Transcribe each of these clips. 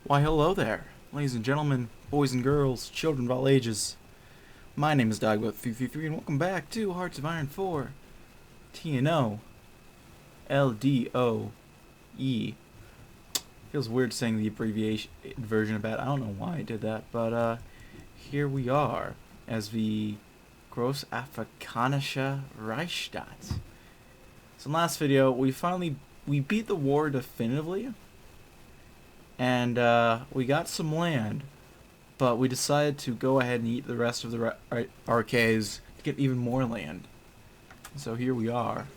Why, hello there, ladies and gentlemen, boys and girls, children of all ages. My name is DB333, and welcome back to Hearts of Iron 4 TNO LDOE. Feels weird saying the abbreviation version of that. I don't know why I did that, but here we are as the Ostafrika Reichsstaat. So in the last video, we beat the war definitively, and we got some land, but we decided to go ahead and eat the rest of the RKs to get even more land. So here we are.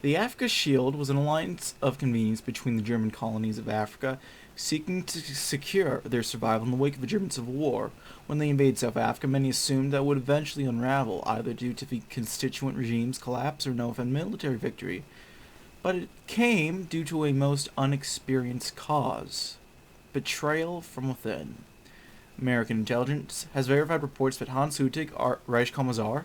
The Africa Shield was an alliance of convenience between the German colonies of Africa, seeking to secure their survival in the wake of the German Civil War. When they invaded South Africa, many assumed that it would eventually unravel, either due to the constituent regime's collapse or no military victory. But it came due to a most unexperienced cause: betrayal from within. American intelligence has verified reports that Hans Hüttig, Reichskommissar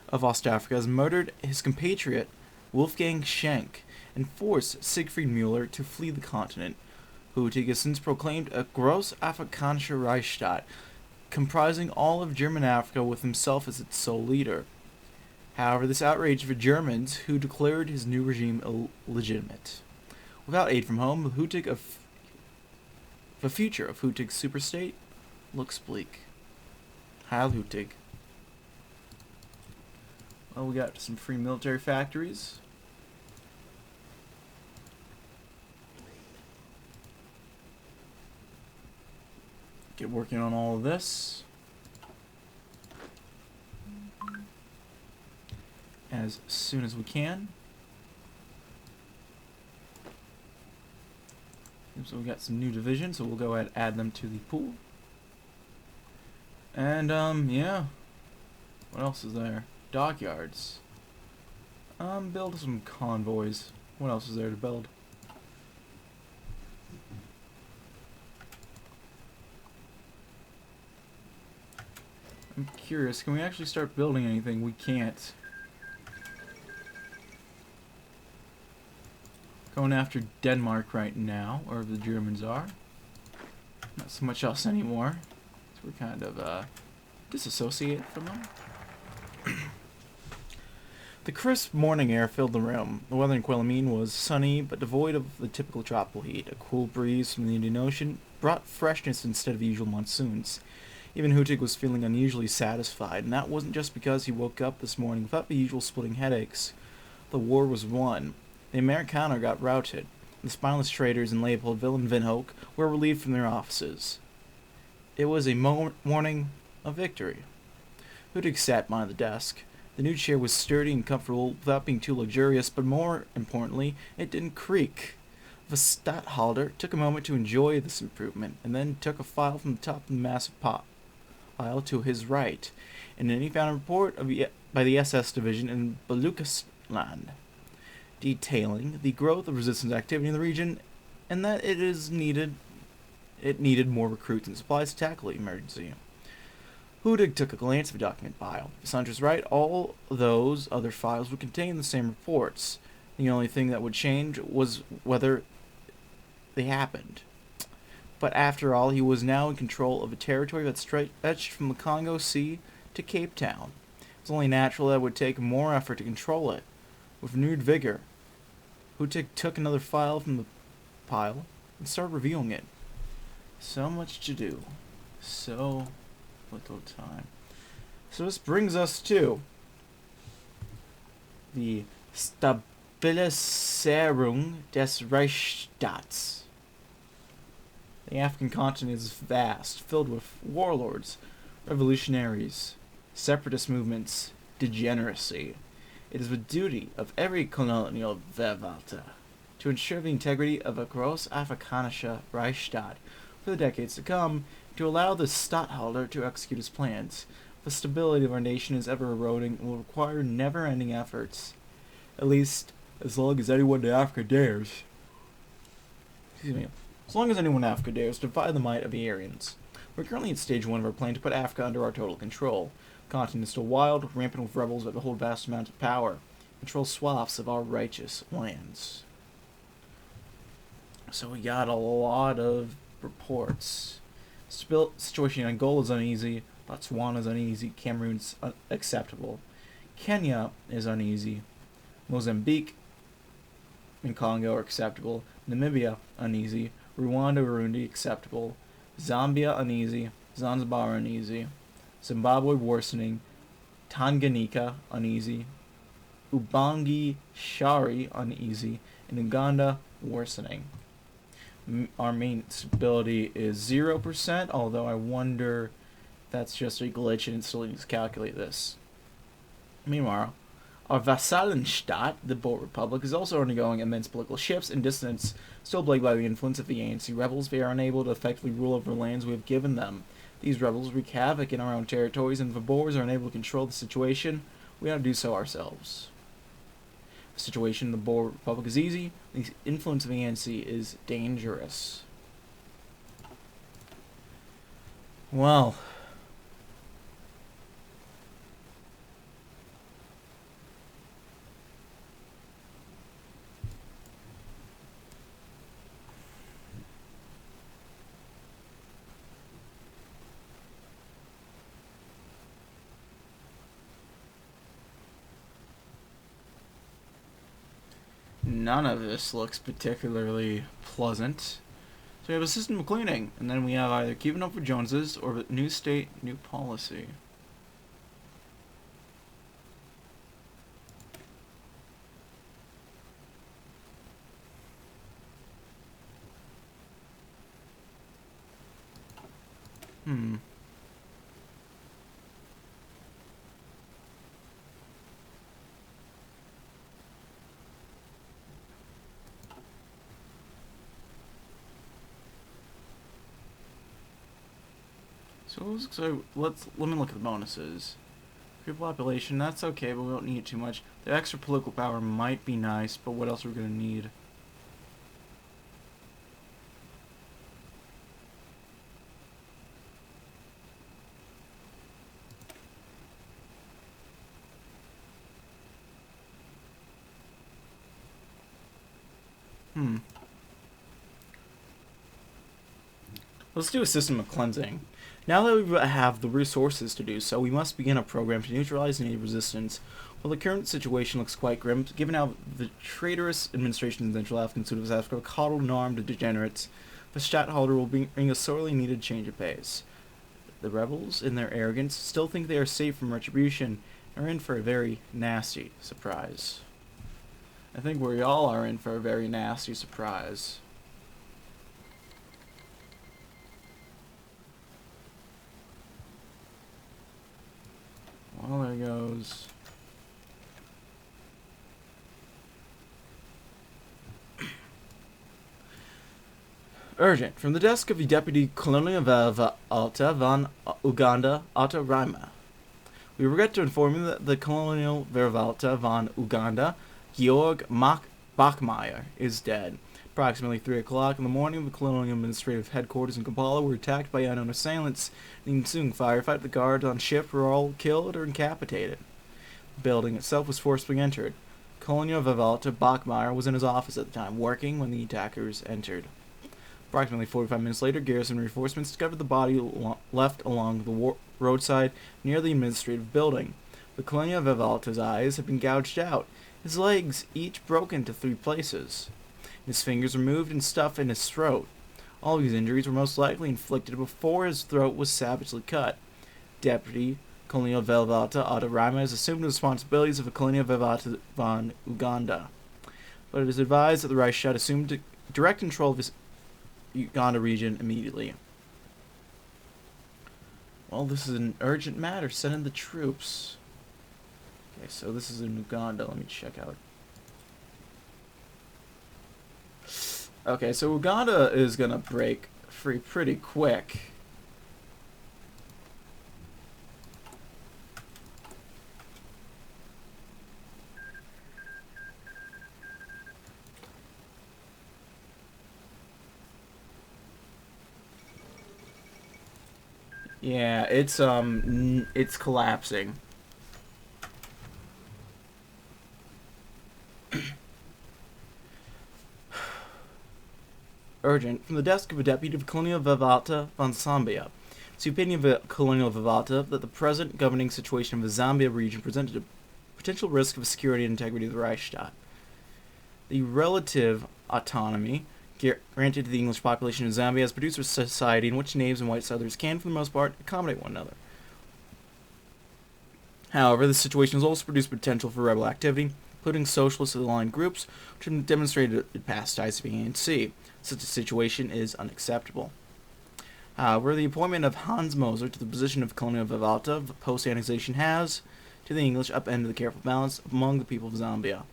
of Ostafrika, has murdered his compatriot Wolfgang Schenk and forced Siegfried Müller to flee the continent. Hüttig has since proclaimed a Großafrikanischer Reichsstaat, comprising all of German Africa with himself as its sole leader. However, this outraged the Germans, who declared his new regime illegitimate. Without aid from home, the future of Hüttig's superstate looks bleak. Heil Hüttig. Well, we got some free military factories. Get working on all of this as soon as we can. So we got some new divisions, so we'll go ahead and add them to the pool. And yeah. What else is there? Dockyards. Build some convoys. What else is there to build? I'm curious, can we actually start building anything? We can't. Going after Denmark right now, or the Germans are. Not so much else anymore. So we're kind of disassociate from them. The crisp morning air filled the room. The weather in Quelimane was sunny, but devoid of the typical tropical heat. A cool breeze from the Indian Ocean brought freshness instead of the usual monsoons. Even Hüttig was feeling unusually satisfied, and that wasn't just because he woke up this morning without the usual splitting headaches. The war was won. The Amerikaner got routed. The spineless traitors in Leopoldville and Windhoek were relieved from their offices. It was a morning of victory. Hüttig sat behind the desk. The new chair was sturdy and comfortable without being too luxurious, but more importantly, it didn't creak. The Stadthalter took a moment to enjoy this improvement, and then took a file from the top of the massive pile to his right, and then he found a report by the SS division in Baluchistan, detailing the growth of resistance activity in the region, and that it needed more recruits and supplies to tackle the emergency. Hüttig took a glance at the document file. Sandra was right, all those other files would contain the same reports. The only thing that would change was whether they happened. But after all, he was now in control of a territory that stretched from the Congo Sea to Cape Town. It was only natural that it would take more effort to control it. With renewed vigor, Hüttig took another file from the pile and started reviewing it. So much to do. So little time. So this brings us to the Stabilisierung des Reichsstaats. The African continent is vast, filled with warlords, revolutionaries, separatist movements, degeneracy. It is the duty of every colonial Verwalter to ensure the integrity of a Großafrikanischer Reichsstaat for the decades to come, to allow the Stadthalter to execute his plans. The stability of our nation is ever eroding and will require never-ending efforts. At least, as long as anyone in Africa dares. As long as anyone in Africa dares to defy the might of the Aryans. We're currently at stage 1 of our plan to put Africa under our total control. The continent is still wild, rampant with rebels that hold vast amounts of power, control swaths of our righteous lands. So we got a lot of reports. Situation in Angola is uneasy. Botswana is uneasy. Cameroon's acceptable. Kenya is uneasy. Mozambique and Congo are acceptable. Namibia, uneasy. Rwanda, Burundi, acceptable. Zambia, uneasy. Zanzibar, uneasy. Zimbabwe, worsening. Tanganyika, uneasy. Ubangi, Shari, uneasy. And Uganda, worsening. Our main stability is 0%, although I wonder if that's just a glitch and it still needs to calculate this. Meanwhile, our Vasallenstadt, the Boer Republic, is also undergoing immense political shifts and dissonance, still plagued by the influence of the ANC rebels. They are unable to effectively rule over the lands we have given them. These rebels wreak havoc in our own territories, and if the Boers are unable to control the situation, we ought to do so ourselves. The situation in the Boer Republic is easy. The influence of the ANC is dangerous. Well, none of this looks particularly pleasant. So we have a system of cleaning, and then we have either keeping up with Joneses or new state, new policy. So let me look at the bonuses. People population, that's okay, but we don't need it too much. The extra political power might be nice, but what else are we gonna need? Let's do a system of cleansing. Now that we have the resources to do so, we must begin a program to neutralize native resistance. While the current situation looks quite grim, given how the traitorous administration in Central Africa and South Africa coddled and armed the degenerates, the Stadtholder will bring a sorely needed change of pace. The rebels, in their arrogance, still think they are safe from retribution and are in for a very nasty surprise. I think we all are in for a very nasty surprise. Well, there goes. Urgent. From the desk of the Deputy Colonial Alta van Uganda, Atta Rima. We regret to inform you that the Colonial Vervalta van Uganda, Georg Bachmeier, is dead. Approximately 3 o'clock in the morning, the Colonial Administrative Headquarters in Kampala were attacked by unknown assailants. The ensuing firefight, the guards on ship were all killed or incapacitated. The building itself was forcibly entered. Colonial Vivalta Bachmeier was in his office at the time, working when the attackers entered. Approximately 45 minutes later, garrison reinforcements discovered the body left along the roadside near the administrative building. The Colonial Vivalta's eyes had been gouged out, his legs each broken to 3 places. His fingers removed and stuffed in his throat. All these injuries were most likely inflicted before his throat was savagely cut. Deputy Colonial Velvata Atta Rima has assumed the responsibilities of the Colonial Velvata von Uganda. But it is advised that the Reich should assume direct control of his Uganda region immediately. Well, this is an urgent matter. Send in the troops. Okay, so this is in Uganda. Let me check out. Okay, so Uganda is gonna break free pretty quick. Yeah, it's collapsing. urgent from the desk of a deputy of Colonial Vivata von Zambia. It's the opinion of Colonial Vivata that the present governing situation of the Zambia region presented a potential risk of security and integrity of the Reichsstaat. The relative autonomy granted to the English population of Zambia has produced a society in which natives and white settlers can, for the most part, accommodate one another. However, this situation has also produced potential for rebel activity, including socialist-aligned groups, which have demonstrated past ties to the ANC. Such a situation is unacceptable. However, the appointment of Hans Moser to the position of Colonial Vivata post-annexation has, to the English, upended the careful balance among the people of Zambia.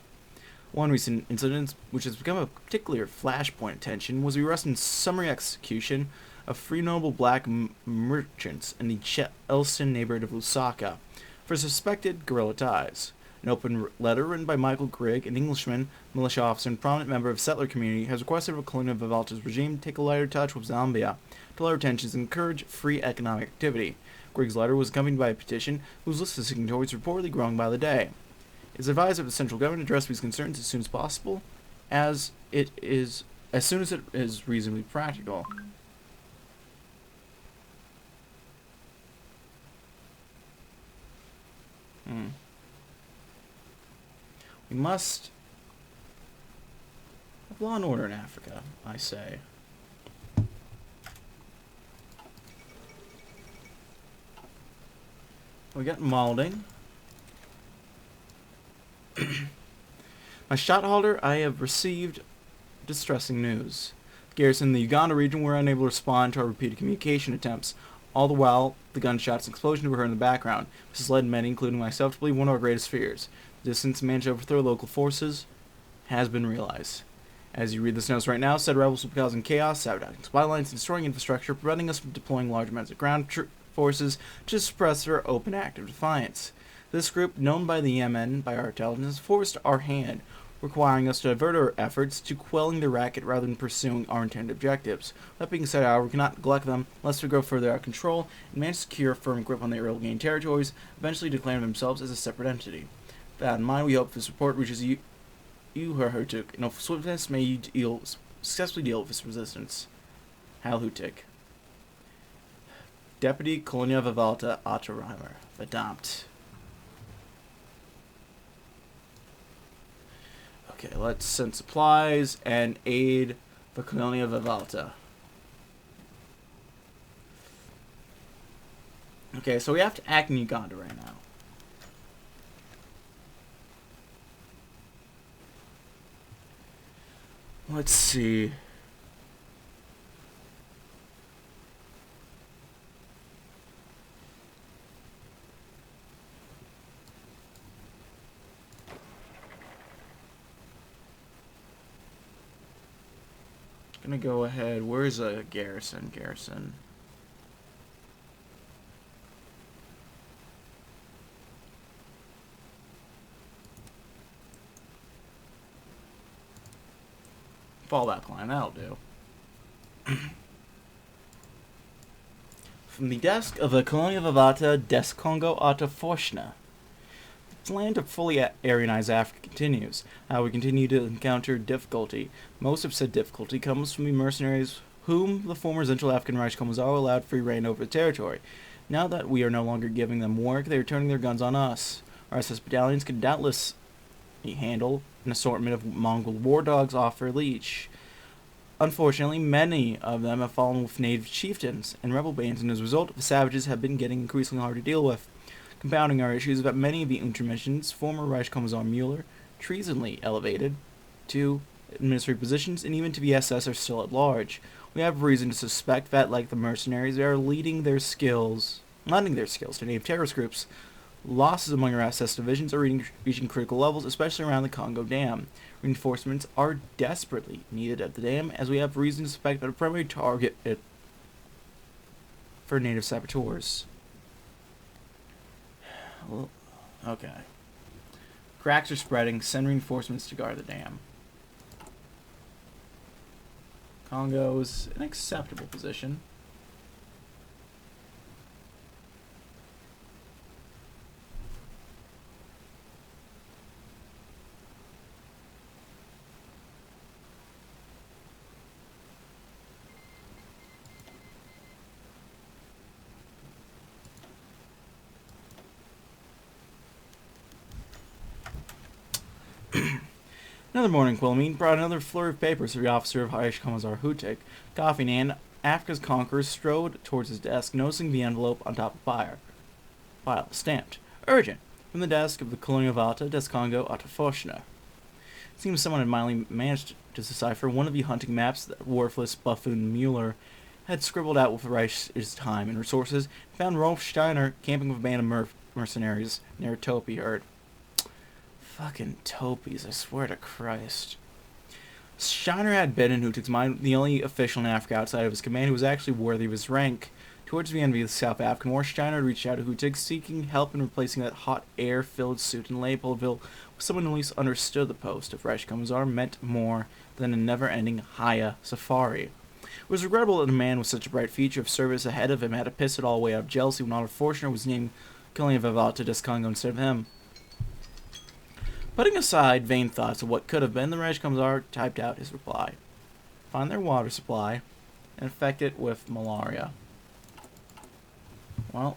One recent incident, which has become a particular flashpoint attention, was the arrest and summary execution of three notable black merchants in the Elston neighborhood of Lusaka for suspected guerrilla ties. An open letter written by Michael Grigg, an Englishman, militia officer, and prominent member of the settler community, has requested of Colonial Vivata's regime to take a lighter touch with Zambia to lower tensions and encourage free economic activity. Grigg's letter was accompanied by a petition whose list of signatories reportedly growing by the day. It is advised that the central government address these concerns as soon as possible, as soon as it is reasonably practical. We must have law and order in Africa, I say. We got molding. My shotholder, I have received distressing news. The garrison in the Uganda region were unable to respond to our repeated communication attempts. All the while, the gunshots and explosion were heard in the background. This has led many, including myself, to believe one of our greatest fears. The distance managed to overthrow local forces has been realized. As you read this notice right now, said rebels will be causing chaos, sabotaging supply lines, and destroying infrastructure, preventing us from deploying large amounts of ground forces to suppress their open act of defiance. This group, known by the Yemen by our intelligence, forced our hand, requiring us to divert our efforts to quelling the racket rather than pursuing our intended objectives. That being said, however, we cannot neglect them lest we grow further out of control and manage to secure a firm grip on their ill-gained territories, eventually declaring themselves as a separate entity. With that in mind, we hope this report reaches you Hutuk, and with swiftness may you successfully deal with this resistance. Heil Hutik. Deputy Colonial Vivalta Otterheimer. Verdammt. Okay, let's send supplies and aid the Colonial Vivalta. Okay, so we have to act in Uganda right now. Let's see. Gonna go ahead. Where's a garrison? Fallback line, that'll do. From the desk of the Colonial Vivata des Congo Ata Forschna. The plan to fully Aryanize Africa continues. We continue to encounter difficulty. Most of said difficulty comes from the mercenaries whom the former Central African Reich Commissar allowed free reign over the territory. Now that we are no longer giving them work, they are turning their guns on us. Our SS battalions can doubtless handle an assortment of Mongol war dogs off their leash. Unfortunately, many of them have fallen with native chieftains and rebel bands, and as a result, the savages have been getting increasingly hard to deal with. Compounding our issues is that many of the Untermissions, former Reich Kommissar Mueller, treasonably elevated to administrative positions, and even to the SS, are still at large. We have reason to suspect that, like the mercenaries, they are lending their skills to native terrorist groups. Losses among our SS divisions are reaching critical levels, especially around the Congo Dam. Reinforcements are desperately needed at the dam, as we have reason to suspect that a primary target for native saboteurs. Okay. Cracks are spreading. Send reinforcements to guard the dam. Congo's an acceptable position. Another morning, Quilomene brought another flurry of papers to the officer of High Commissar Hutik. Coughing in, Africa's conqueror strode towards his desk, noticing the envelope on top of file, stamped. Urgent! From the desk of the colonial Valta des Congo Autofoshner. It seems someone had finally managed to decipher one of the hunting maps that worthless buffoon Mueller had scribbled out with Reich's time and resources, and found Rolf Steiner camping with a band of mercenaries near Topi herd. Fucking Topis, I swear to Christ. Steiner had been in Hutik's mind the only official in Africa outside of his command who was actually worthy of his rank. Towards the end of the South African War, Steiner had reached out to Hutik, seeking help in replacing that hot air-filled suit in Leopoldville with someone who at least understood the post of Reich Commissar meant more than a never-ending Haya safari. It was regrettable that a man with such a bright future of service ahead of him had to piss it all away out of jealousy when Otto Forstner was named Colonial Vavata des Congo instead of him. Putting aside vain thoughts of what could have been, the Reich Commissar typed out his reply. Find their water supply and infect it with malaria. Well,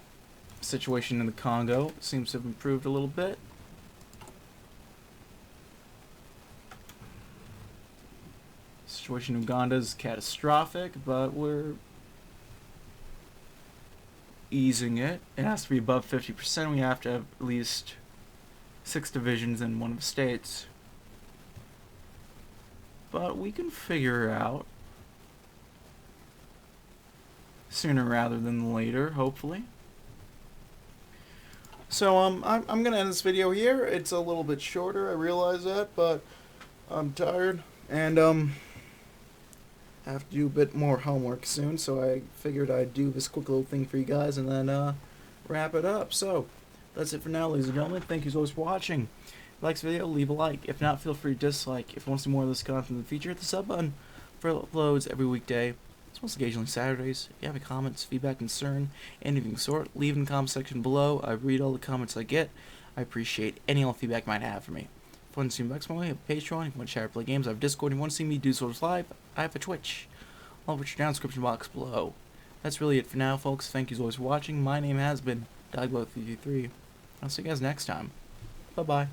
the situation in the Congo seems to have improved a little bit. The situation in Uganda is catastrophic, but we're easing it. It has to be above 50%. We have to have at least 6 divisions in one of the states. But we can figure it out sooner rather than later, hopefully. So I'm gonna end this video here. It's a little bit shorter, I realize that, but I'm tired and I have to do a bit more homework soon, so I figured I'd do this quick little thing for you guys and then wrap it up. So that's it for now, ladies and gentlemen. Thank you so much for watching. If you like this video, leave a like. If not, feel free to dislike. If you want to see more of this content in the future, hit the sub button for uploads every weekday, as well as occasionally Saturdays. If you have any comments, feedback, concern, anything of the sort, leave in the comment section below. I read all the comments I get. I appreciate any all feedback you might have for me. If you want to see me back my way, I have a Patreon. If you want to chat or play games, I have Discord. If you want to see me do sorts live, I have a Twitch. I'll put your down description box below. That's really it for now, folks. Thank you as always for watching. My name has been DB333. I'll see you guys next time. Bye-bye.